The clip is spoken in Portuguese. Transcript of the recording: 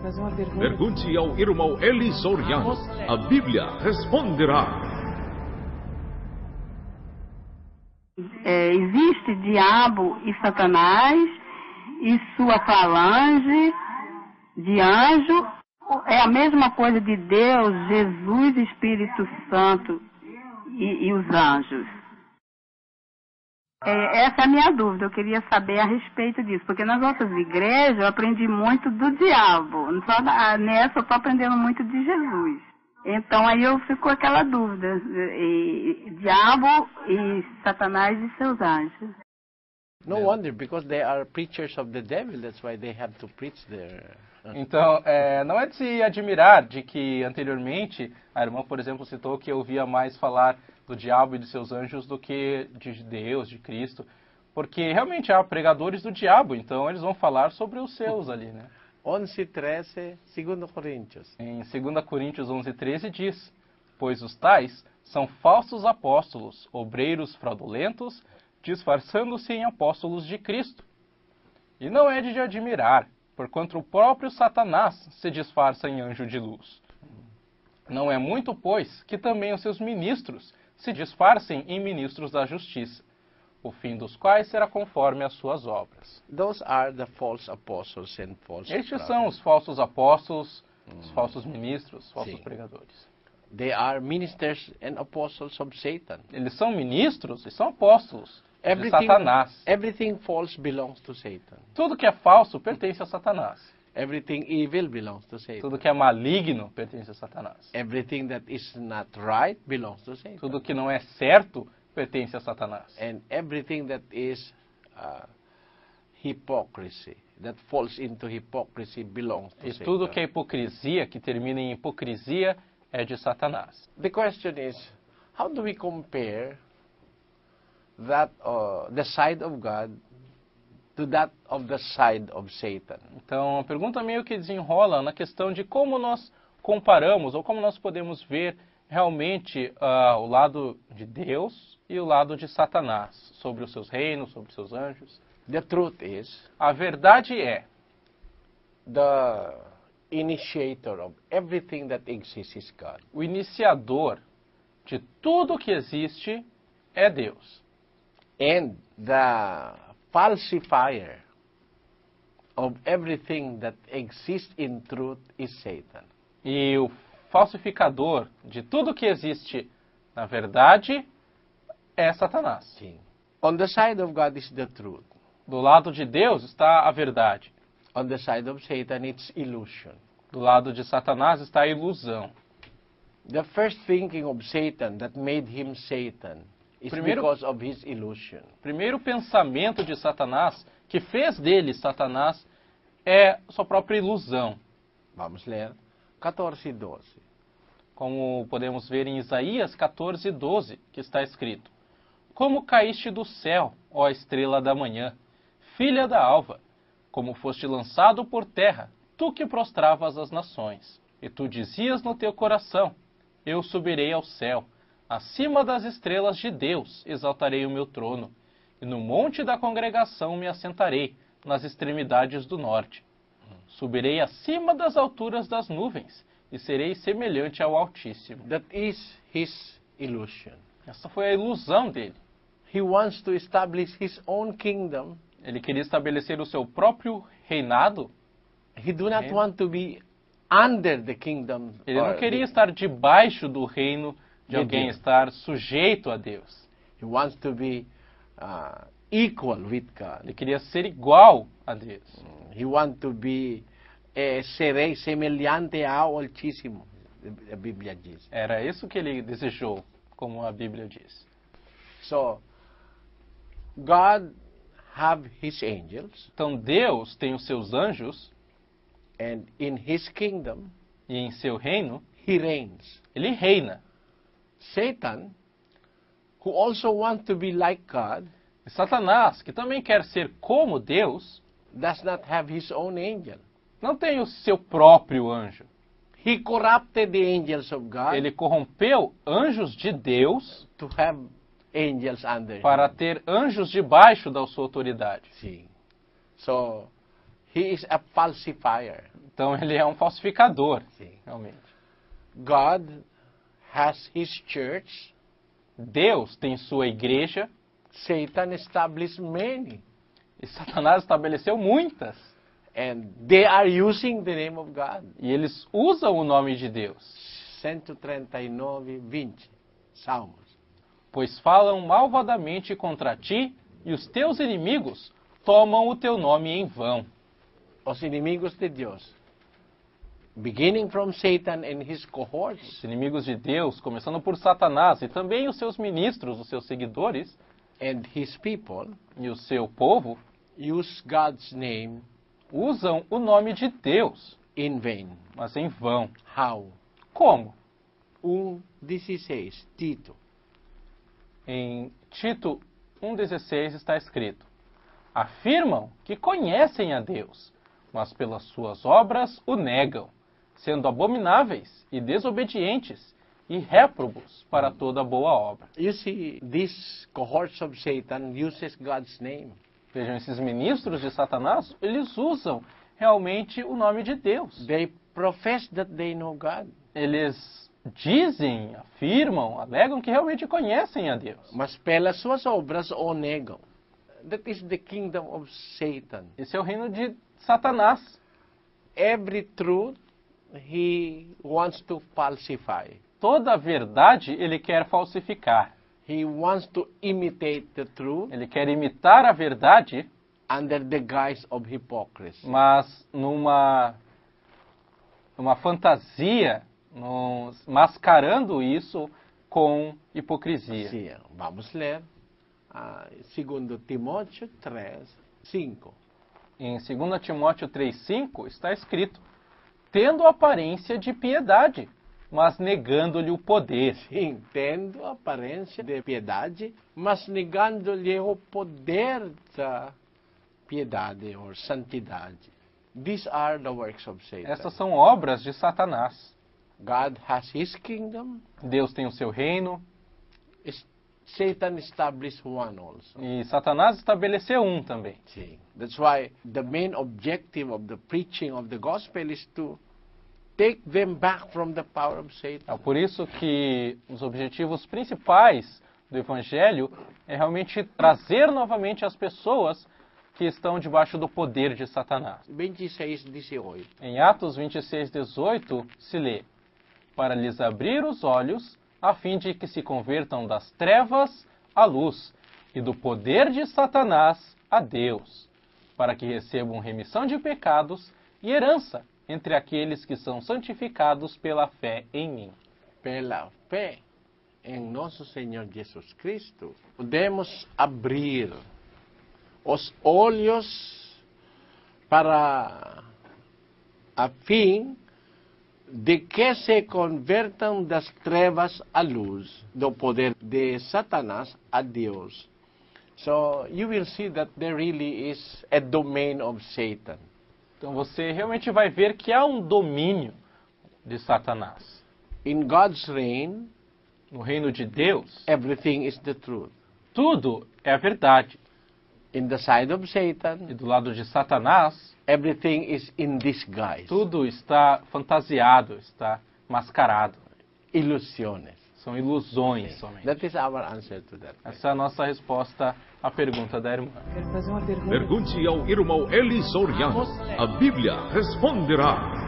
fazer uma pergunta. Pergunte ao irmão Eli Soriano. A Bíblia responderá. Existe diabo e Satanás e sua falange de anjo. É a mesma coisa de Deus, Jesus, Espírito Santo e os anjos. Essa é a minha dúvida, eu queria saber a respeito disso, porque nas nossas igrejas eu aprendi muito do diabo, só nessa eu estou aprendendo muito de Jesus. Então aí eu fico com aquela dúvida, diabo e Satanás e seus anjos. No wonder, because they are preachers of the devil, that's why they have to preach their... Então, não é de se admirar de que anteriormente a irmã, por exemplo, citou que ouvia mais falar do diabo e de seus anjos do que de Deus, de Cristo, porque realmente há pregadores do diabo, então eles vão falar sobre os seus ali, né? 11:13, 2 Coríntios. Em 2 Coríntios 11:13 diz: pois os tais são falsos apóstolos, obreiros fraudulentos, disfarçando-se em apóstolos de Cristo. E não é de admirar, porquanto o próprio Satanás se disfarça em anjo de luz. Não é muito, pois, que também os seus ministros se disfarcem em ministros da justiça, o fim dos quais será conforme as suas obras. Those are the false apostles and false Estes prophets. são os falsos apóstolos, os falsos ministros, falsos Sim. pregadores. They are ministers and apostles of Satan. Eles são ministros e são apóstolos de Satanás. Everything false belongs to Satan. Tudo que é falso pertence a Satanás. Everything evil belongs to Satan. Tudo que é maligno pertence a Satanás. Everything that is not right belongs to Satan. Tudo que não é certo pertence a Satanás. And everything that is hypocrisy, that falls into hypocrisy, belongs to E Satan. tudo que é hipocrisia, que termina em hipocrisia, é de Satanás. The question is, how do we compare that the side of God to that of the side of Satan? Então, a pergunta meio que desenrola na questão de como nós comparamos, ou como nós podemos ver realmente o lado de Deus e o lado de Satanás, sobre os seus reinos, sobre os seus anjos. The truth is, A verdade é, the initiator of everything that exists is God. o iniciador de tudo que existe é Deus. And the falsifier of everything that exists in truth is Satan. E o falsificador de tudo que existe na verdade é Satanás. Sim. On the side of God is the truth. Do lado de Deus está a verdade. On the side of Satan it's illusion. Do lado de Satanás está a ilusão. The first thinking of Satan that made him Satan is because of his illusion. Primeiro pensamento de Satanás, que fez dele Satanás, é sua própria ilusão. Vamos ler 14:12. Como podemos ver em Isaías 14:12, que está escrito: como caíste do céu, ó estrela da manhã, filha da alva, como foste lançado por terra, tu que prostravas as nações. E tu dizias no teu coração: eu subirei ao céu, acima das estrelas de Deus exaltarei o meu trono, e no monte da congregação me assentarei, nas extremidades do norte. Subirei acima das alturas das nuvens, e serei semelhante ao Altíssimo. That is his illusion. Essa foi a ilusão dele. He wants to establish his own kingdom. Ele queria estabelecer o seu próprio reinado. He do not want to be under the kingdom. Ele não queria estar debaixo do reino de alguém, Deus. estar sujeito a Deus. He wants to be equal with God. Ele queria ser igual a Deus. He wants to be serei semelhante ao Altíssimo, a Bíblia diz. Era isso que ele desejou, como a Bíblia diz. So, God have his angels, Então Deus tem os seus anjos, and in his kingdom, e em seu reino, he reigns. ele reina. Satan, who also wants to be like God, E Satanás, que também quer ser como Deus, does not have his own angel. não tem o seu próprio anjo. He corrupted the angels of God Ele corrompeu anjos de Deus to have angels under para him. ter anjos debaixo da sua autoridade. See. So, He is a falsifier. Então ele é um falsificador, Sim. realmente. God has his church. Deus tem sua igreja Satan established many. e Satanás estabeleceu muitas. And they are using the name of God. E eles usam o nome de Deus, 139, 20. Salmos. pois falam malvadamente contra ti e os teus inimigos tomam o teu nome em vão. Os inimigos de Deus. Beginning from Satan and his cohorts. Os inimigos de Deus, começando por Satanás e também os seus ministros, os seus seguidores And his people e o seu povo, use God's name usam o nome de Deus, in vain. mas em vão. How? Como? 1:16, Tito. Em Tito 1,16 está escrito: afirmam que conhecem a Deus, mas pelas suas obras o negam, sendo abomináveis e desobedientes e réprobos para toda boa obra. You see, these cohorts of Satan uses God's name. Vejam, esses ministros de Satanás, eles usam realmente o nome de Deus. They profess that they know God. Eles dizem, afirmam, alegam que realmente conhecem a Deus. Mas pelas suas obras o negam. That is the kingdom of Satan. Esse é o reino de Satanás. Every truth he wants to falsify. Toda a verdade ele quer falsificar. He wants to imitate the truth Ele quer imitar a verdade, under the guise of hypocrisy. mas numa fantasia, mascarando isso com hipocrisia. Sim, vamos ler 2 Timóteo 3:5. Em 2 Timóteo 3,5 está escrito: tendo aparência de piedade, mas negando-lhe o poder. Sim, tendo aparência de piedade, mas negando-lhe o poder da piedade ou santidade. These are the works of Satan. Essas são obras de Satanás. God has his kingdom. Deus tem o seu reino Satan established one also. e Satanás estabeleceu um também. See, that's why the main objective of the preaching of the gospel is to take them back from the power of Satan. É por isso que os objetivos principais do Evangelho é realmente trazer novamente as pessoas que estão debaixo do poder de Satanás. 26:18. Em Atos 26:18 se lê: para lhes abrir os olhos, a fim de que se convertam das trevas à luz e do poder de Satanás a Deus, para que recebam remissão de pecados e herança entre aqueles que são santificados pela fé em mim. Pela fé em nosso Senhor Jesus Cristo, podemos abrir os olhos para a fim de que se convertam das trevas à luz, do poder de Satanás a Deus. So you will see that there really is a domain of Satan. Então você realmente vai ver que há um domínio de Satanás. In God's reign, No reino de Deus, everything is the truth. tudo é a verdade. In the side of E Satan, do lado de Satanás, everything is in disguise. tudo está fantasiado, está mascarado. Ilusiones. São ilusões somente. That is our answer to that. Essa é a nossa resposta à pergunta da irmã. Quero fazer uma pergunta. Pergunte ao irmão Eli Soriano. A Bíblia responderá.